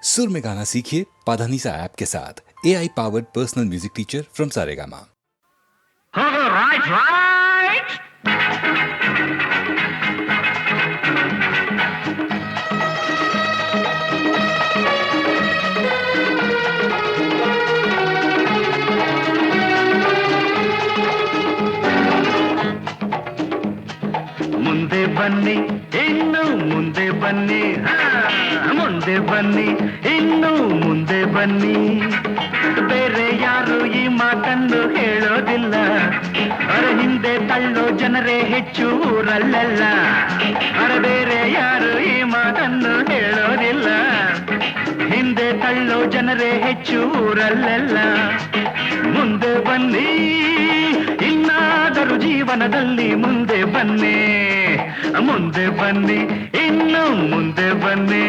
सुर में गाना सीखिए पाधानीसा ऐप के साथ। AI powered personal music teacher from Saregama. Right, right. ಮುಂದೆ ಬನ್ನಿ ಇನ್ನು ಮುಂದೆ ಬನ್ನಿ, ಮುಂದೆ ಬನ್ನಿ ಇನ್ನು ಮುಂದೆ ಬನ್ನಿ. ಬೇರೆ ಯಾರು ಈ ಮಾತನ್ನು ಹೇಳೋದಿಲ್ಲ, ಅರ ಹಿಂದೆ ತಳ್ಳೋ ಜನರೇ ಹೆಚ್ಚು ಊರಲ್ಲೆಲ್ಲ. ಅರ ಬೇರೆ ಯಾರು ಈ ಮಾತನ್ನು ಹೇಳೋದಿಲ್ಲ, ಹಿಂದೆ ತಳ್ಳೋ ಜನರೇ ಹೆಚ್ಚು ಊರಲ್ಲೆಲ್ಲ. ಮುಂದೆ ಬನ್ನಿ ಇನ್ನಾದರೂ ಜೀವನದಲ್ಲಿ ಮುಂದೆ ಬನ್ನಿ, ಮುಂದೆ ಬನ್ನಿ ಇನ್ನು ಮುಂದೆ ಬನ್ನಿ.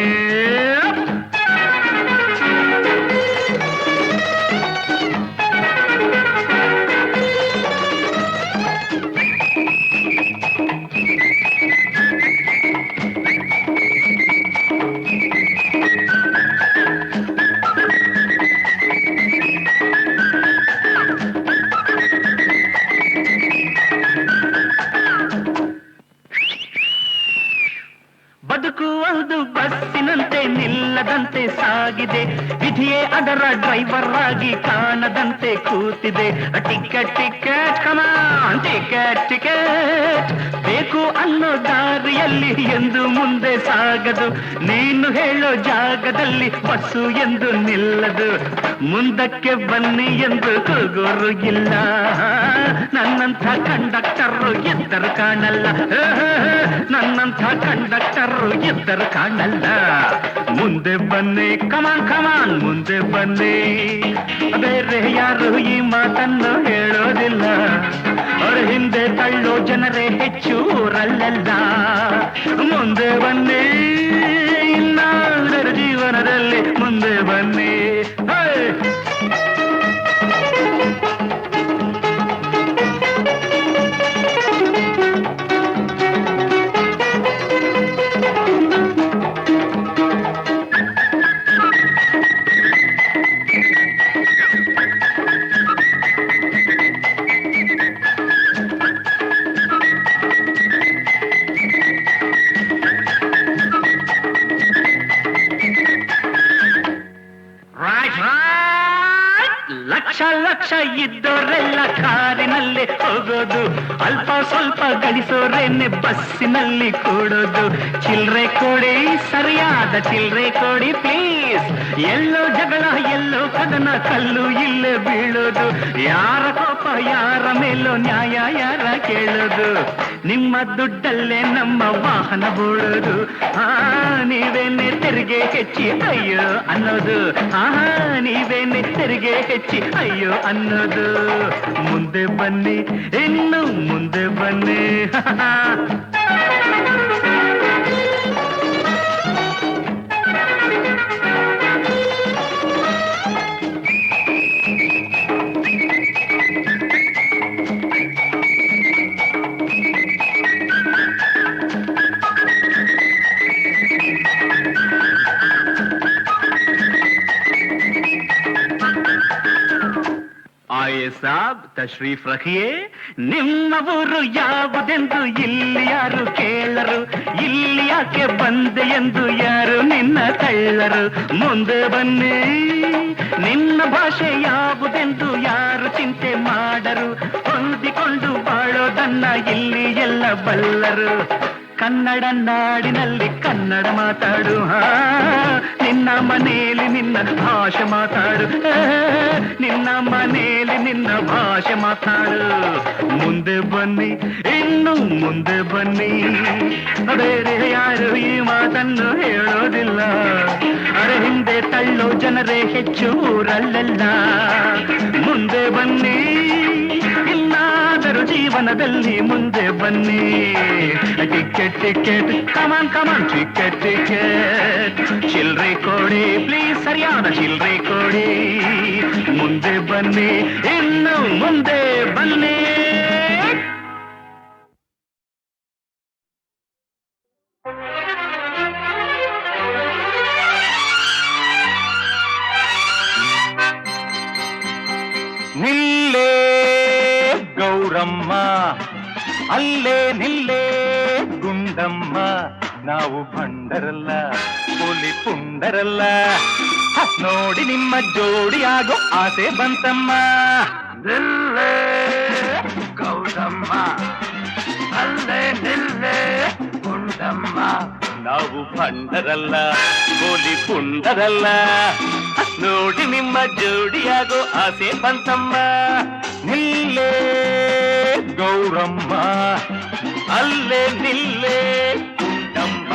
ಬದುಕು ಒಂದು ಬಸ್ಸಿನಂತೆ ನಿಲ್ಲದಂತೆ ಸಾಗಿದೆ, ವಿಧಿಯೇ ಅದರ ಡ್ರೈವರ್ ಆಗಿ ಕಾಣದಂತೆ ಕೂತಿದೆ. ಟಿಕೆಟ್ ಟಿಕೆಟ್ ಕಮಾನ್ ಟಿಕೆಟ್ ಟಿಕೆಟ್ ಬೇಕು ಅನ್ನೋ ದಾರಿಯಲ್ಲಿ ಎಂದು ಮುಂದೆ ಸಾಗದು, ನೀನು ಹೇಳೋ ಜಾಗದಲ್ಲಿ ಬಸ್ಸು ಎಂದು ನಿಲ್ಲದು. ಮುಂದಕ್ಕೆ ಬನ್ನಿ ಎಂದು ಕೂಗೋರು ಇಲ್ಲ, ನನ್ನಂಥ ಕಂಡಕ್ಟರು ಎದ್ದರು ಕಾಣಲ್ಲ, ನನ್ನಂಥ ಕಂಡಕ್ಟರು ಎದ್ದರು ಕಾಣಲ್ಲ. ಮುಂದೆ ಬನ್ನಿ ಕಮಾನ್ ಕಮಾನ್ ಮುಂದೆ ಬನ್ನಿ. ಬೇರೆ ಯಾರು ಈ ಮಾತನ್ನು ಹೇಳೋದಿಲ್ಲ, ಅವರ ಹಿಂದೆ ತಳ್ಳೋ ಜನರೇ ಹೆಚ್ಚು ಊರಲ್ಲೆಲ್ಲ. ಮುಂದೆ ಬನ್ನಿ ಇನ್ನಾದರ ಜೀವನದಲ್ಲಿ ಮುಂದೆ ಬನ್ನಿ. ಲಕ್ಷ ಲಕ್ಷ ಇದ್ದೋರೆಲ್ಲ ಕಾರಿನಲ್ಲಿ ಹೋಗೋದು, ಅಲ್ಪ ಸ್ವಲ್ಪ ಗಳಿಸೋರೇನೆ ಬಸ್ಸಿನಲ್ಲಿ ಕೂಡೋದು. ಚಿಲ್ರೆ ಕೊಡಿ ಸರಿಯಾದ ಚಿಲ್ರೆ ಕೊಡಿ ಪ್ಲೀಸ್, ಎಲ್ಲೋ ಜಗಳ ಎಲ್ಲೋ ಕದನ ಕಲ್ಲು ಇಲ್ಲೇ ಬೀಳೋದು. ಯಾರ ಕೋಪ ಯಾರ ಮೇಲೋ ನ್ಯಾಯ ಯಾರ ಕೇಳೋದು, ನಿಮ್ಮ ದುಡ್ಡಲ್ಲೇ ನಮ್ಮ ವಾಹನ ಬೋಳೋದು. ನೀವೇನೆ ತೆರಿಗೆ ಹೆಚ್ಚಿ ಅಯ್ಯೋ ಅನ್ನೋದು, ನೀವೇನೆ ತೆರಿಗೆ ಹೆಚ್ಚಿ ಅಯ್ಯೋ ಅನ್ನೋದು. ಮುಂದೆ ಬನ್ನಿ ಇನ್ನು ಮುಂದೆ ಬನ್ನಿ. ಆಯೇ ಸಾಬ್ ತಶ್ರೀಫ್ ರಖಿಯೇ, ನಿಮ್ಮ ಊರು ಯಾವುದೆಂದು ಇಲ್ಲಿ ಯಾರು ಕೇಳರು, ಇಲ್ಲಿ ಯಾಕೆ ಬಂದೆ ಎಂದು ಯಾರು ನಿನ್ನ ತಳ್ಳರು. ಮುಂದೆ ಬನ್ನಿ ನಿನ್ನ ಭಾಷೆ ಯಾವುದೆಂದು ಯಾರು ಚಿಂತೆ ಮಾಡರು, ಹೊಂದಿಕೊಂಡು ಬಾಳೋದನ್ನ ಇಲ್ಲಿ ಎಲ್ಲ ಬಲ್ಲರು. ಕನ್ನಡ ನಾಡಿನಲ್ಲಿ ಕನ್ನಡ ಮಾತಾಡು, ನಿನ್ನ ಮನೆಯಲ್ಲಿ ನಿನ್ನ ಭಾಷೆ ಮಾತಾಡು, ನಿನ್ನ ಮನೆಯಲ್ಲಿ ನಿನ್ನ ಭಾಷೆ ಮಾತಾಡು. ಮುಂದೆ ಬನ್ನಿ ಇನ್ನು ಮುಂದೆ ಬನ್ನಿ. ಬೇರೆ ಯಾರು ಈ ಮಾತನ್ನು ಹೇಳೋದಿಲ್ಲ, ಅರೆ ಹಿಂದೆ ತಳ್ಳೋ ಜನರೇ ಹೆಚ್ಚು ಊರಲ್ಲೆಲ್ಲ. ಮುಂದೆ ಬನ್ನಿ ಇನ್ನಾದರೂ ಜೀವನದಲ್ಲಿ ಮುಂದೆ ಬನ್ನಿ. ಟಿಕೆಟ್ ಟಿಕೆಟ್ ಕಮಾನ್ ಕಮಾನ್ ಟಿಕೆಟ್ ಟಿಕೆಟ್ ಚಿಲ್ರೆ ಕೊಡಿ ಪ್ಲೀಸ್, ಸರಿಯಾದ ಚಿಲ್ರೆ ಕೊಡಿ. ಮುಂದೆ ಬನ್ನಿ ಇನ್ನು ಮುಂದೆ ಬನ್ನಿ. ಗೌರಮ್ಮ ಅಲ್ಲೇ ನಿಲ್ಲೇ ಗುಂಡಮ್ಮ ನಾವು ಭಂಡರಲ್ಲ ಪುಲಿ ಪುಂಡರಲ್ಲ ನೋಡಿ ನಿಮ್ಮ ಜೋಡಿಯಾಗೋ ಆಸೆ ಬಂತಮ್ಮ ನಿಲ್ಲೇ ಗೌರಮ್ಮ ಅಲ್ಲೇ ನಿಲ್ಲೇ ಗುಂಡಮ್ಮ ನಾವು ಭಂಡರಲ್ಲ ಪುಲಿ ಪುಂಡರಲ್ಲ ನೋಡಿ ನಿಮ್ಮ ಜೋಡಿಯಾಗೋ ಆಸೆ ಬಂತಮ್ಮ ನಿಲ್ಲೇ ಗೌರಮ್ಮ ಅಲ್ಲೇ ನಿಲ್ಲೇ ಗುಂಡಮ್ಮ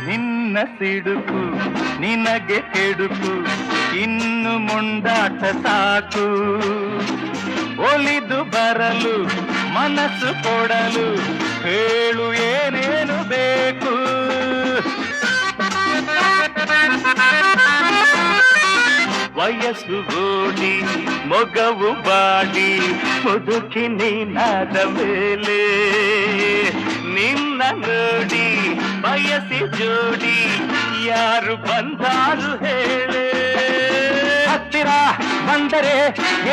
ನಿನ್ನ ಸಿಡುಕು ನಿನಗೆ ಕೆಡುಕು ಇನ್ನು ಮುಂದಾಟ ಸಾಕು ಒಲಿದು ಬರಲು ಮನಸ್ಸು ಕೊಡಲು ಹೇಳು ಏನೇನು ಬೇಕು ವಯಸ್ಸು ಓಡಿ ಮೊಗವು ಬಾಡಿ ಮುದುಕಿ ನೀನಾದ ಮೇಲೆ ನಿನ್ನ ನೋಡಿ ಬಯಸಿ ಜೋಡಿ ಯಾರು ಬಂದಾರು ಹೇಳೆ ಹತ್ತಿರ ಬಂದರೆ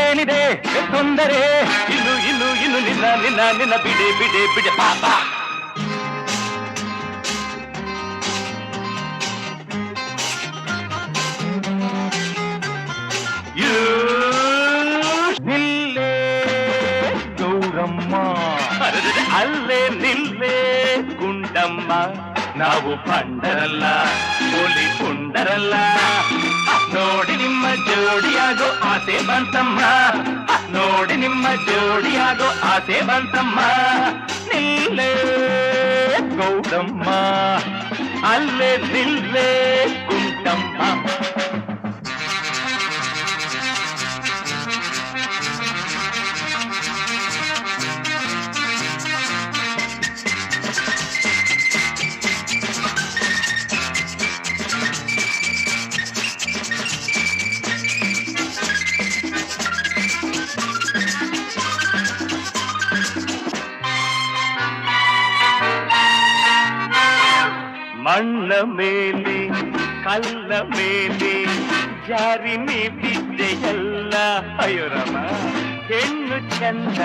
ಏನಿದೆ ತೊಂದರೆ ಇನ್ನು ಇನ್ನು ಇನ್ನು ನಿನ್ನ ನಿನ್ನ ನಿನ್ನ ಬಿಡೆ ಬಿಡೆ ಬಿಡೆ ಪಾಪ ನಿಲ್ಲೇ ಗೌರಮ್ಮ ಅಲ್ಲೇ ನಿಲ್ಲೇ ಗುಂಡಮ್ಮ ನಾವು ಭಂಡರಲ್ಲ ಪುಲಿ ಪುಂಡರಲ್ಲ ನೋಡಿ ನಿಮ್ಮ ಜೋಡಿಯಾಗೋ ಆಸೆ ಬಂತಮ್ಮ ನೋಡಿ ನಿಮ್ಮ ಜೋಡಿಯಾಗೋ ಆಸೆ ಬಂತಮ್ಮ ನಿಲ್ಲೇ ಗೌರಮ್ಮ ಅಲ್ಲೇ ನಿಲ್ಲೇ ಗುಂಡಮ್ಮ ಮಣ್ಣ ಮೇಲೆ ಕಲ್ಲ ಮೇಲೆ ಜಾರಿ ನೀ ಬಿದ್ದೆಯಲ್ಲ ಅಯ್ಯೋರಮ್ಮ ಹೆಣ್ಣು ಚಂದ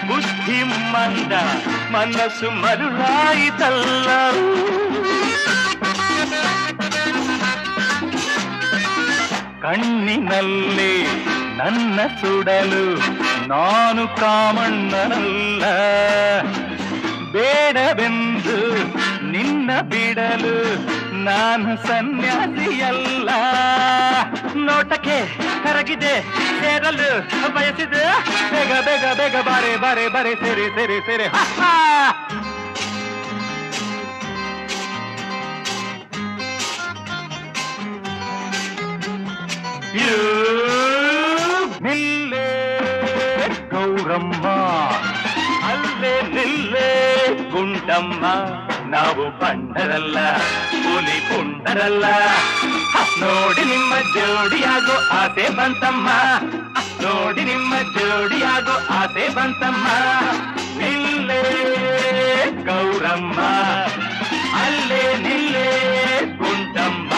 ಬುದ್ಧಿ ಮಂದ ಮನಸ್ಸು ಮರುಳಾಯಿತಲ್ಲ ಕಣ್ಣಿನಲ್ಲಿ ನನ್ನ ಸುಡಲು ನಾನು ಕಾಮಣ್ಣನಲ್ಲ ಬೇಡವೆಂದು ನಿನ್ನ ಬಿಡಲು ನಾನು ಸನ್ಯಾಸಿಯಲ್ಲ ನೋಟಕ್ಕೆ ಕರಗಿದೆ ಸೇರಲು ಬಯಸಿದೆ ಬೇಗ ಬೇಗ ಬೇಗ ಬಾರೆ ಬಾರೆ ಬಾರೆ ಸೇರೆ ಸೇರೆ ಸೇರೆ ನಿಲ್ಲೇ ಗೌರಮ್ಮ ಅಲ್ಲೇ ನಿಲ್ಲೇ ಗುಂಡಮ್ಮ ನಾವು ಭಂಡರಲ್ಲ ಪುಲಿ ಪುಂಡರಲ್ಲ ನೋಡಿ ನಿಮ್ಮ ಜೋಡಿಯಾಗೋ ಆಸೆ ಬಂತಮ್ಮ ನೋಡಿ ನಿಮ್ಮ ಜೋಡಿಯಾಗೋ ಆಸೆ ಬಂತಮ್ಮ ನಿಲ್ಲೇ ಗೌರಮ್ಮ ಅಲ್ಲೇ ನಿಲ್ಲೇ ಗುಂಡಮ್ಮ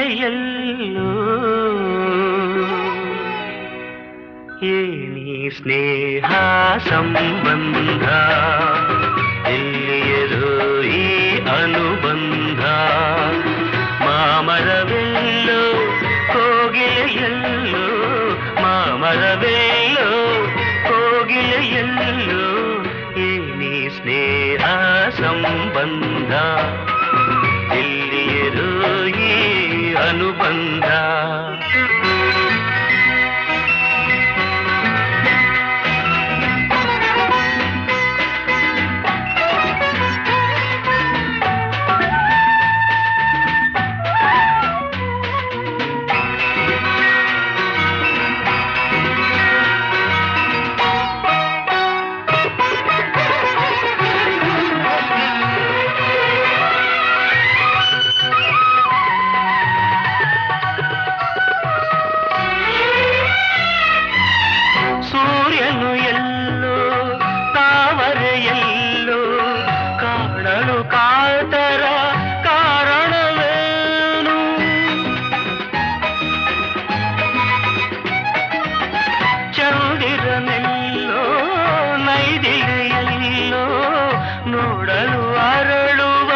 ಕೋಗಿಲೆಯಲ್ಲೋ ಏನಿ ಸ್ನೇಹ ಸಂಬಂಧ ಎಲ್ಲಿಯದೋ ಈ ಅನುಬಂಧ ಮಾಮರವೆಲ್ಲೋ ಕೋಗಿಲೆಯಲ್ಲೋ ಮಾಮರವೆಲ್ಲೋ ಕೋಗಿಲೆಯಲ್ಲೋ ಏನಿ ಸ್ನೇಹ ಸಂಬಂಧ ಎಲ್ಲಿಯದೋ ಈ ಅನುಬಂಧ ಸೂರ್ಯನು ಎಲ್ಲೋ ತಾವರೆಯಲ್ಲೋ ಕಾಣಲು ಕಾತರ ಕಾರಣವೇನು ಚಂದಿರನೆಲ್ಲೋ ನೈದಿಲೆಯಲ್ಲೋ ನೋಡಲು ಅರಳುವ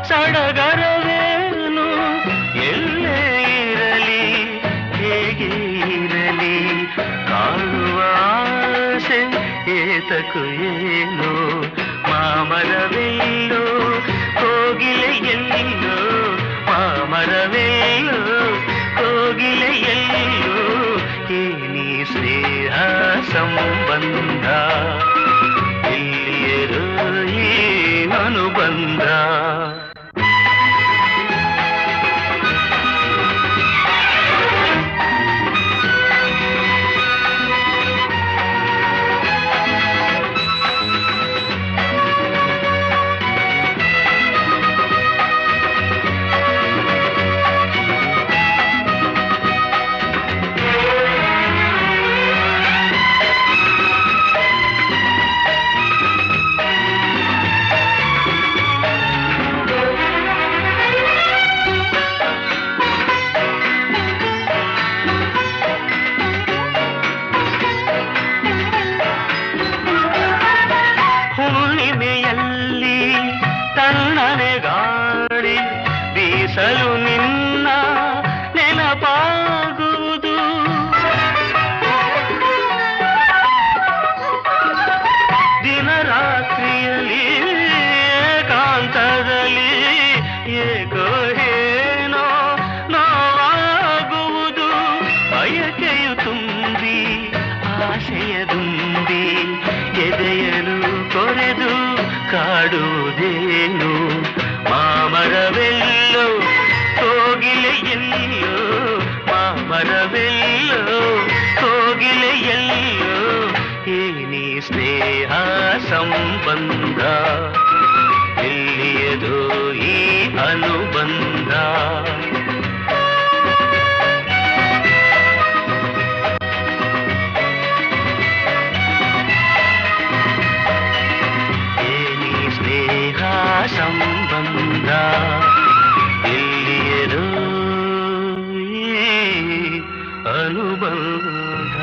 ಸಡಗರವೇನು ಎಲ್ಲೇ ಇರಲಿ ಹೇಗೆ ಇರಲಿ ಕಾಣುವ ಆಸೆ ಏತಕು ಏನು ಮಾಮರವೆಲ್ಲೋ ಕೋಗಿಲೆಯಲ್ಲೋ ಮಾಮರವೆಲ್ಲೋ ಕೋಗಿಲೆಯಲ್ಲೋ ಏನಿ ಸ್ನೇಹ ಸಂಬಂಧ ಎಲ್ಲಿಯರೋ ಈ ಅನುಬಂಧ ಹುಣ್ಣಿಮೆಯಲ್ಲಿ ತಣ್ಣನೆ ಗಾಳಿ ಬೀಸಲು ನಿನ್ನ ನೆನಪಾಗುವುದು ದಿನರಾತ್ರಿಯಲ್ಲಿ ಏಕಾಂತದಲ್ಲಿ ಏಕೋ ಏನೋ ನೋವಾಗುವುದು ಬಯಕೆಯು ತುಂಬಿ ಆಸೆಯ ದುಂಬಿ ಎದೆಯಲು ಕೊರೆದು ಕಾಡುವುದೇನು ಮಾಮರವೆಲ್ಲೋ ಕೋಗಿಲೆಯಲ್ಲೋ ಮಾಮರವೆಲ್ಲೋ ಕೋಗಿಲೆಯಲ್ಲೋ ಏನಿ ಸ್ನೇಹ ಸಂಬಂಧ ಎಲ್ಲಿಯದೋ ಈ ಅನುಬಂಧ ಸಂಬಂಧ ಎಲ್ಲಿಯರೋ ಈ ಅನುಬಂಧ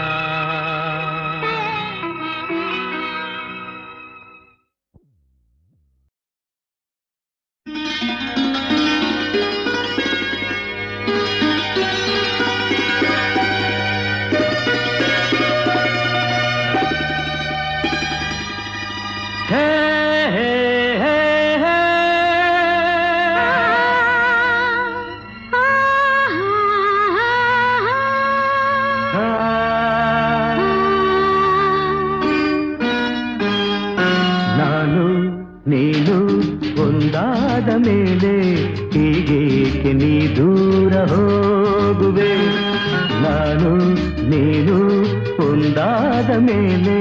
ನೀನು ಒಂದಾದ ಮೇಲೆ ಹೀಗೇಕೆ ನೀ ದೂರ ಹೋಗುವೆ ನಾನು ನೀನು ಒಂದಾದ ಮೇಲೆ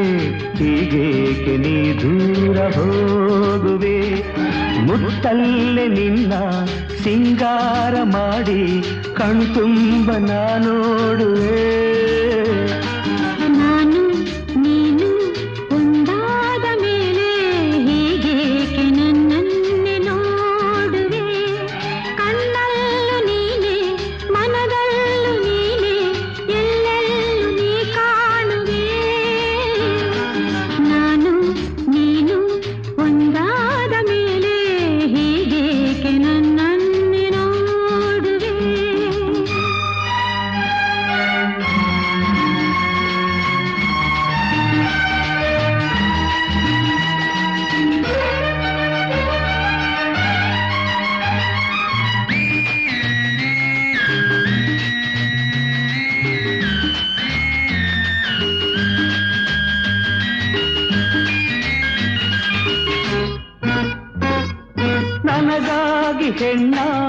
ಹೀಗೇಕೆ ನೀ ದೂರ ಹೋಗುವೆ ಮುತ್ತಲ್ಲೇ ನಿನ್ನ ಸಿಂಗಾರ ಮಾಡಿ ಕಣ್ತುಂಬ ನೋಡುವೆ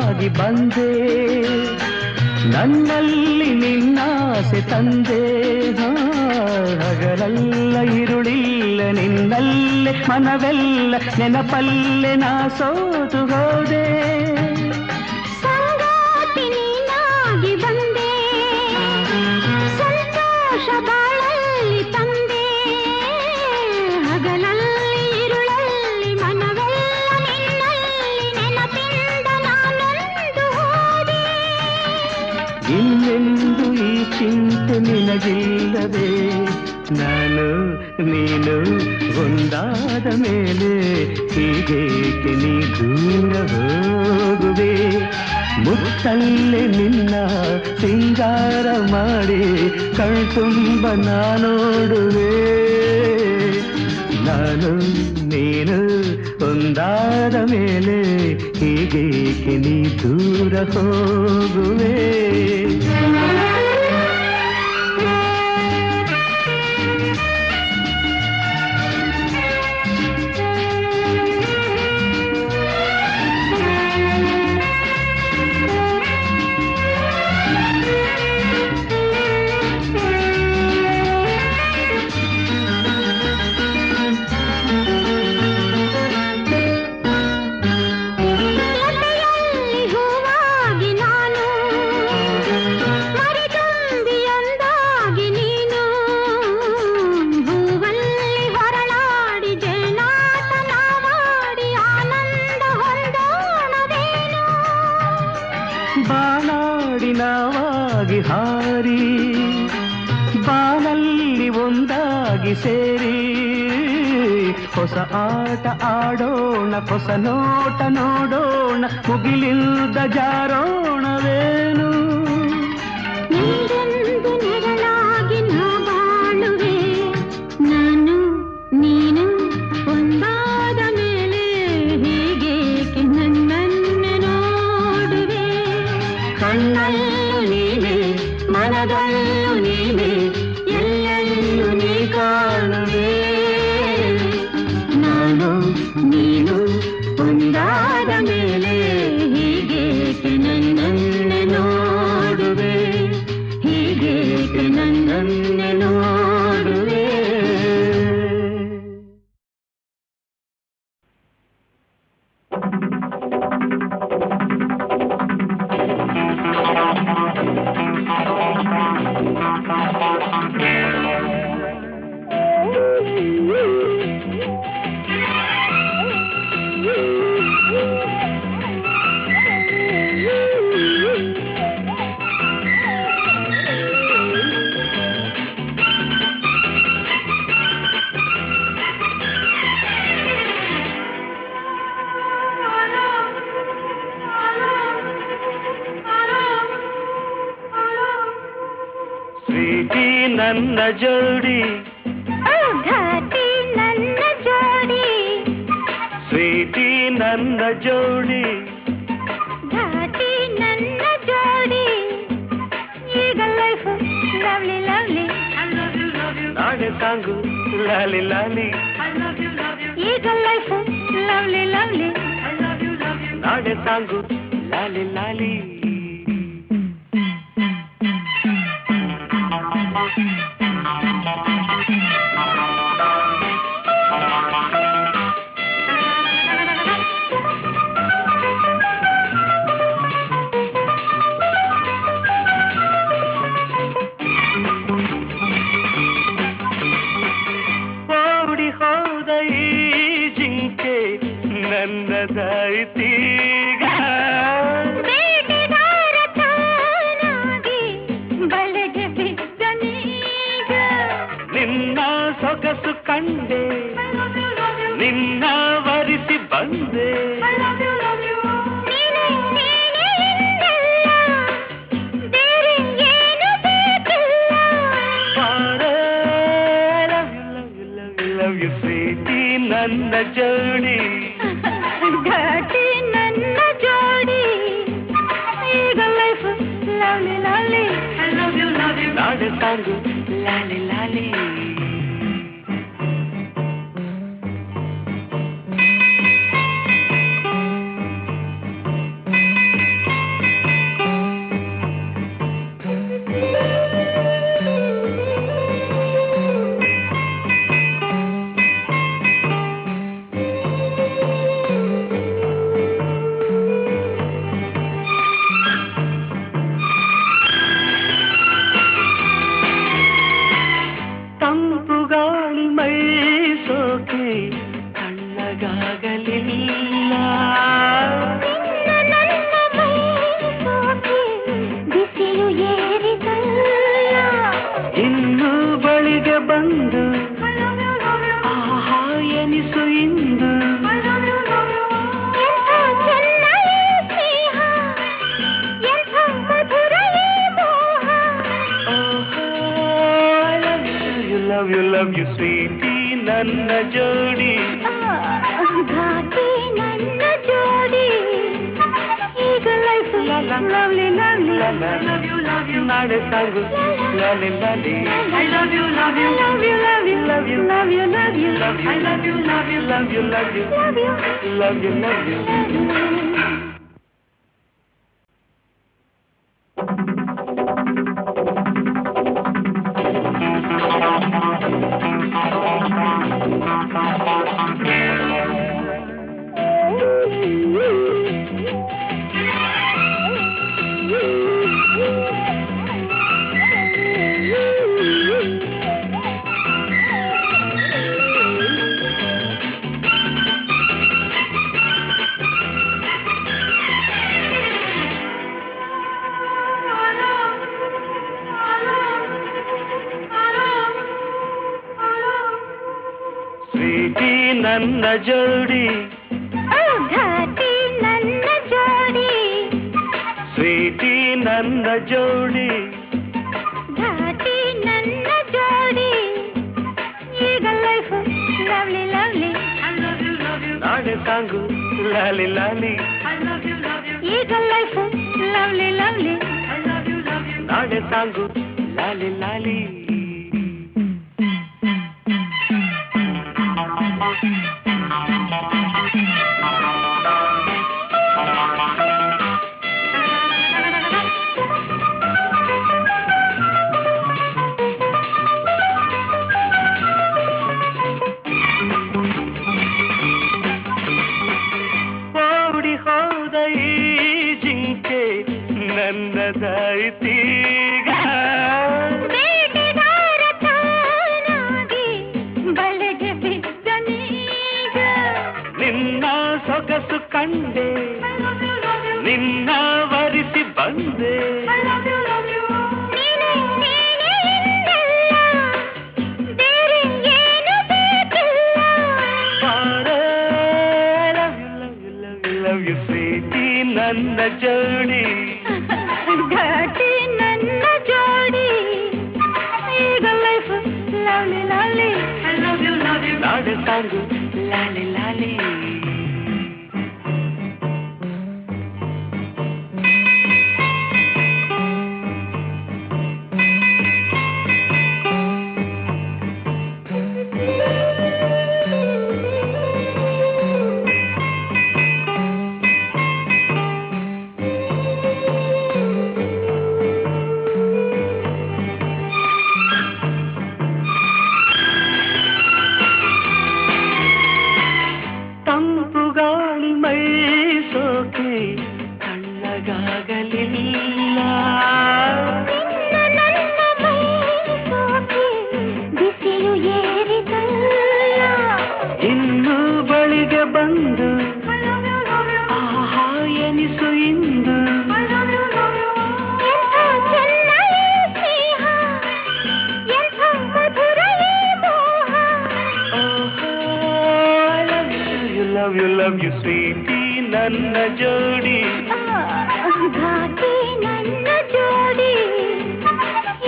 ಹೂವಾಗಿ ಬಂದೆ ನನ್ನಲ್ಲಿ ನಿನ್ನಾಸೆ ತಂದೆ ಹಗಲೆಲ್ಲ ಇರುಳಿಲ್ಲ ನಿನ್ನಲ್ಲೇ ಮನವೆಲ್ಲ ನೆನಪಲ್ಲೇ ನಾ ಸೋತು ಹೋದೆ ಸಂಗಾತಿ ನೀನಾಗಿ ಬಂದೆ ಸಂತೋಷ ಬಾಳಲ್ಲಿ ತಂದೆ ಹಗಲಲ್ಲಿ ಇರುಳಲ್ಲಿ ಮನವೆಲ್ಲ ನಿನ್ನಲ್ಲಿ ನೆನಪಿಂದ ನಾನೊಂದು ಹೋದೆ ಇನ್ನೆಂದು ಈ ಚಿಂತೆ ನಿನಗಿಲ್ಲದೆ ನಾನು ನೀನು ಒಂದಾದ ಮೇಲೆ ಹೀಗೇಕೆ ನೀ ದೂರ ಹೋಗುವೆ ಮುತ್ತಲ್ಲೇ ನಿನ್ನ ಸಿಂಗಾರ ಮಾಡಿ ಕಣ್ತುಂಬ ನಾನೋಡುವೆ ನಾನು ನೀನು ಒಂದಾದ ಮೇಲೆ ಹೀಗೇಕೆ ನೀ ದೂರ ಹೋಗುವೆ ಬಾನಾಡಿನವಾಗಿ ಹಾರಿ ಬಾನಲ್ಲಿ ಒಂದಾಗಿ ಸೇರಿ ಹೊಸ ಆಟ ಆಡೋಣ ಹೊಸ ನೋಟ ನೋಡೋಣ ಮುಗಿಲಿಲ್ಲದ ಜಾರೋಣವೇನು ನೀರೆಂದು ನೆರಳಾಗಿ ನಾ ಬಾಳುವೆ ನಾನು ನೀನು ಒಂದಾದ ಮೇಲೆ ಹೀಗೇಕೆ ನನ್ನನ್ನೇ ನೋಡುವೆ ಕಣ್ಣಲ್ಲೂ ನೀನೆ ಮನದಲ್ಲೂ ನೀನೆ ಎಲ್ಲೆಲ್ಲೂ ನೀ ಕಾಣುವೆ ನಾನು ನೀನು ಒಂದಾದ ಮೇಲೆ ಹೀಗೇಕೆ ನನ್ನನ್ನೇ ನೋಡುವೆ ಹೀಗೇಕೆ ನನ್ನನ್ನೇ ನೋಡುವೆ ಸ್ವೀಟಿ ನನ್ನ ಜೋಡಿ ಘಾಟಿ ನನ್ನ ಜೋಡಿ ಸ್ವೀಟಿ ನನ್ನ ಜೋಡಿ ಘಾಟಿ ನನ್ನ ಜೋಡಿ ಈಗ ಲೈಫ್ ಲವ್ಲಿ ಲವ್ಲಿ ನಾಳೆ ಸಾಂಗು ಲಾಲಿ ಲಾಲಿ ಈಗ ಲೈಫ್ ಲವ್ಲಿ ಲವ್ಲಿ ನಾಳೆ ಸಾಂಗು ಲಾಲಿ ಲಾಲಿ ಓಡಿ ಹೋದ ಈ ಜಿಂಕೆ ನನ್ನದಾಯಿತೀಗ ಬೇಟೆಗಾರ ತಾನಾಗಿ ಬಲೆಗೆ ಬಿದ್ದನೀಗ ನಿನ್ನ ಸೊಗಸು ಕಂಡೆ ನಿನ್ನ ವರಿಸಿ ಬಂದೆ ನೀನೇ ನೀನೇ ಎಂದಲ್ಲ ಬೇರೆ ಏನು ಬೇಕಿಲ್ಲ ಲವ್ ಯು ಸ್ವೀಟಿ ನನ್ನ ಜೋಡಿ ಘಾಟಿ ನನ್ನ ಜೋಡಿ ಈಗ ಲೈಫ್ ಲವ್ಲಿ ಲವ್ಲಿ ನಾಳೆ ಸಾಂಗು ಲಾಲಿ ಲಾಲಿ love you ಸ್ವೀಟಿ ನನ್ನ ಜೋಡಿ ಘಾಟಿ ನನ್ನ ಜೋಡಿ ಈಗ ಲೈಫ್ ಲವ್ಲಿ ಲವ್ಲಿ ನಾಳೆ ಸಾಗು ಲಾಲಿ ಲಾಲಿ I love you love you love you love you love you love you love you I love you love you love you love you love you love you love you sweetie ನನ್ನ ಜೋಡಿ ಘಾಟಿ ನನ್ನ ಜೋಡಿ Sweety ನನ್ನ ಜೋಡಿ ಘಾಟಿ ನನ್ನ ಜೋಡಿ ಈಗ life lovely lovely ನಾಳೆ ಸಾಂಗು ಲಾಲಿ ಲಾಲಿ ಈಗ ಲೈಫ್ ಲವ್ಲಿ ಲವ್ಲಿ ನಾಳೆ ಸಾಂಗು ಲಾಲಿ ಲಾಲಿ ಓಡಿ ಹೋದ ಈ ಜಿಂಕೆ ನನ್ನದಾಯ್ತೀಗ ಬೇಟೆಗಾರ ತಾನಾಗಿ ಬಲೆಗೆ ಬಿದ್ದನೀಗ ನಿನ್ನ ಸೊಗಸು ಕಂಡೆ ನಿನ್ನ ವರಿಸಿ ಬಂದೆ ನೀನೇ ನೀನೇ ಎಂದಲ್ಲ ಬೇರೆ ಏನು ಬೇಕಿಲ್ಲ ಲವ್ ಯು ಸ್ವೀಟಿ ನನ್ನ ಜೋಡಿ ಘಾಟಿ ನನ್ನ ಜೋಡಿ ಈಗ ಲೈಫ್ ಲವ್ಲಿ ಲವ್ಲಿ ನಾಳೆ ಸಾಂಗು ಲಾಲಿ ಲಾಲಿ ತಂಪು ಗಾಳಿ ಮೈ ಸೋಕೆ ತಣ್ಣಗಾಗಲಿಲ್ಲ ನಿನ್ನ ನನ್ನ ಮೈ ಸೋಕಿ ಬಿಸಿಲು ಏರಿದಲ್ಲ ಇನ್ನು ಬಳಿಗೆ ಬಂದು ಆಹಾ ಎನಿಸು ಇಂದು ಎಂಥ ಚೆನ್ನ ಈ ಸ್ನೇಹ ಎಂಥ ಮಧುರ ಈ ಮೋಹ ಲವ್ ಯು ಸ್ವೀಟಿ ನನ್ನ ಜೋಡಿ ಘಾಟಿ ನನ್ನ ಜೋಡಿ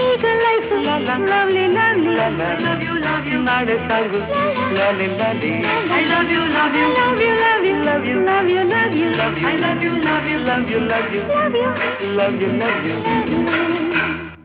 ಈಗ ಲೈಫ್ ಲವ್ಲಿ ಲವ್ಲಿ ನಾಳೆ ಸಾಗು ಲಾಲಿ ಲಾಲಿ I love you love you love you love you love you love you love you I love you love you love you love you love you love you love you love you